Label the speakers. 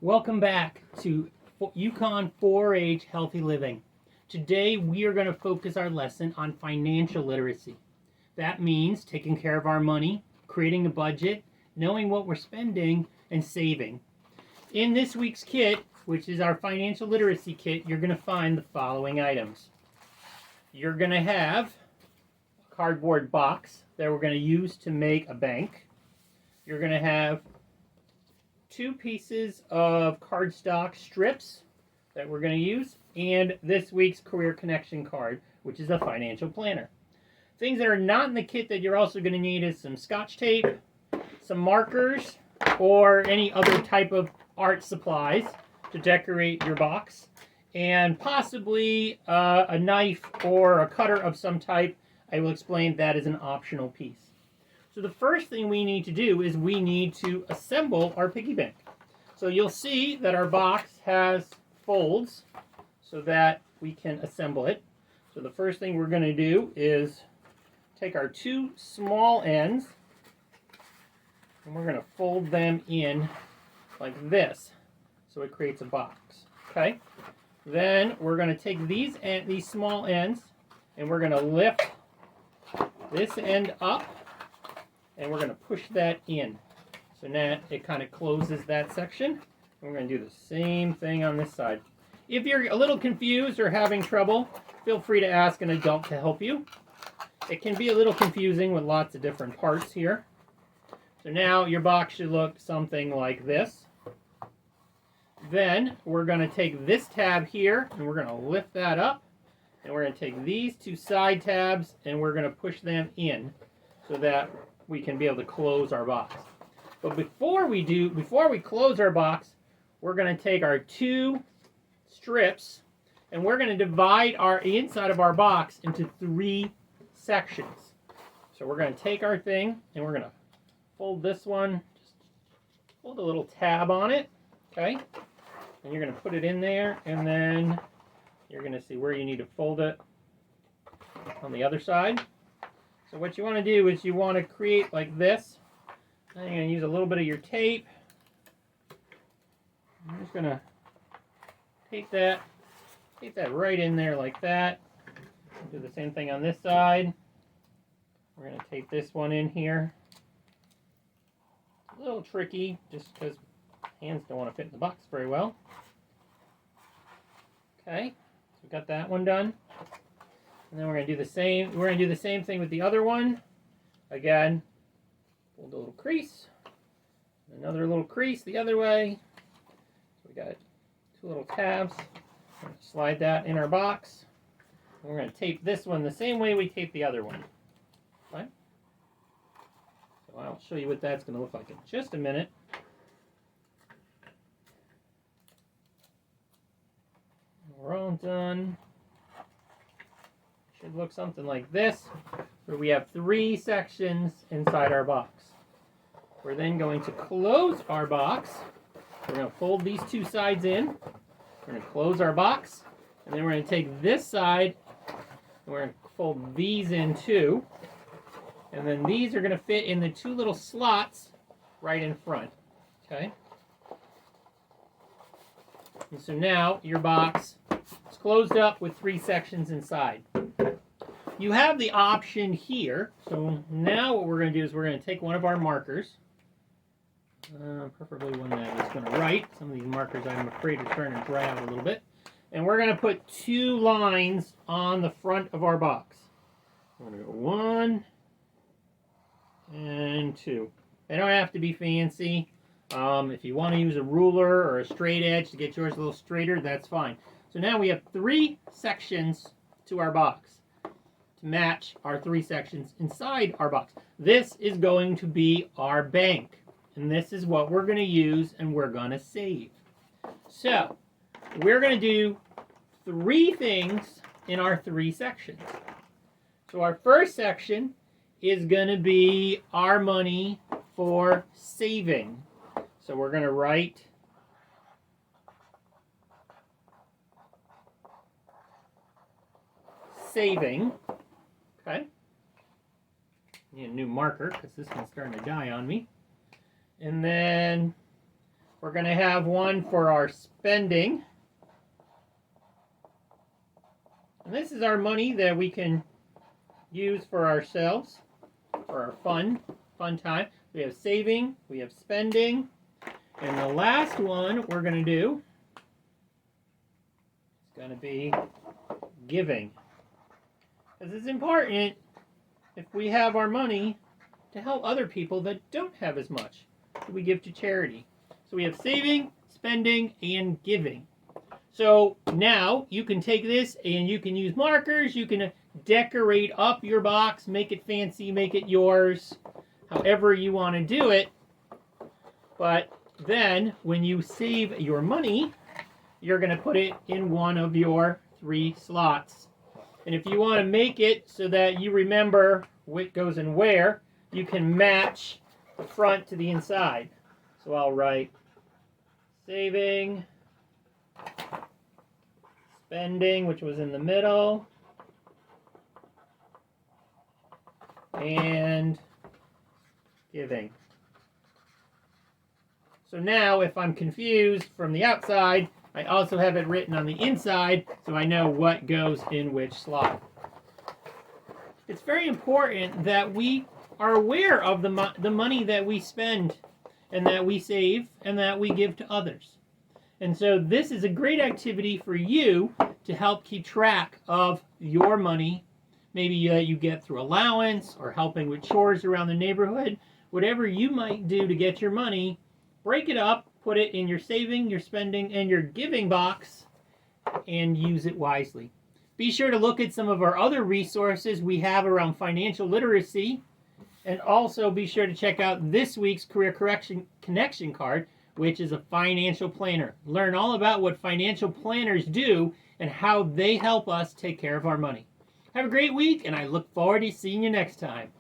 Speaker 1: Welcome back to UConn 4-H Healthy Living. Today we are going to focus our lesson on financial literacy. That means taking care of our money, creating a budget, knowing what we're spending, and saving. In this week's kit, which is our financial literacy kit, you're going to find the following items. You're going to have a cardboard box that we're going to use to make a bank. You're going to have 2 pieces of cardstock strips that we're going to use, and this week's Career Connection card, which is a financial planner. Things that are not in the kit that you're also going to need is some scotch tape, some markers, or any other type of art supplies to decorate your box, and possibly a knife or a cutter of some type. I will explain that as an optional piece. So the first thing we need to do is we need to assemble our piggy bank. So you'll see that our box has folds so that we can assemble it. So the first thing we're going to do is take our 2 small ends and we're going to fold them in like this so it creates a box. Okay? Then we're going to take these small ends and we're going to lift this end up and we're going to push that in. So now it kind of closes that section. And we're going to do the same thing on this side. If you're a little confused or having trouble, feel free to ask an adult to help you. It can be a little confusing with lots of different parts here. So now your box should look something like this. Then we're going to take this tab here and we're going to lift that up. And we're going to take these 2 side tabs and we're going to push them in so that we can be able to close our box. But before we close our box, we're going to take our 2 strips and we're going to divide our inside of our box into 3 sections. So we're going to take our thing and we're going to fold this one, just fold a little tab on it, okay? And you're going to put it in there and then you're going to see where you need to fold it on the other side. So what you want to do is you want to create like this. And you're going to use a little bit of your tape. I'm just going to tape that right in there like that. Do the same thing on this side. We're going to tape this one in here. It's a little tricky just because hands don't want to fit in the box very well. Okay, so we got that one done. And then we're going to do the same. We're going to do the same thing with the other one. Again, fold a little crease. Another little crease the other way. So we got 2 little tabs. We're going to slide that in our box. And we're going to tape this one the same way we tape the other one. Okay? So I'll show you what that's going to look like in just a minute. We're all done. Should look something like this, where we have 3 sections inside our box. We're then going to close our box. We're going to fold these 2 sides in. We're going to close our box, and then we're going to take this side, and we're going to fold these in too. And then these are going to fit in the 2 little slots right in front. Okay? And so now your box is closed up with 3 sections inside. You have the option here. So now what we're going to do is we're going to take one of our markers, preferably one that is going to write. Some of these markers I'm afraid are starting to dry out a little bit. And we're going to put 2 lines on the front of our box. We're going to go 1 and 2. They don't have to be fancy. If you want to use a ruler or a straight edge to get yours a little straighter, that's fine. So now we have 3 sections to our box to match our 3 sections inside our box. This is going to be our bank, and this is what we're going to use and we're going to save. So we're going to do 3 things in our 3 sections. So our first section is going to be our money for saving. So we're going to write saving. Okay. Need a new marker because this one's starting to die on me. And then We're going to have one for our spending. And this is our money that we can use for ourselves, for our fun time. We have saving, we have spending, and the last one we're going to do is going to be giving. Because it's important, if we have our money, to help other people that don't have as much. So we give to charity. So we have saving, spending, and giving. So now you can take this and you can use markers. You can decorate up your box, make it fancy, make it yours, however you want to do it. But then when you save your money, you're going to put it in one of your 3 slots. And if you want to make it so that you remember what goes in where, you can match the front to the inside. So I'll write saving, spending, which was in the middle, and giving. So now if I'm confused from the outside, I also have it written on the inside so I know what goes in which slot. It's very important that we are aware of the money that we spend and that we save and that we give to others. And so this is a great activity for you to help keep track of your money. Maybe you get through allowance or helping with chores around the neighborhood. Whatever you might do to get your money, break it up, put it in your saving, your spending, and your giving box, and use it wisely. Be sure to look at some of our other resources we have around financial literacy. And also be sure to check out this week's Career Connection card, which is a financial planner. Learn all about what financial planners do and how they help us take care of our money. Have a great week, and I look forward to seeing you next time.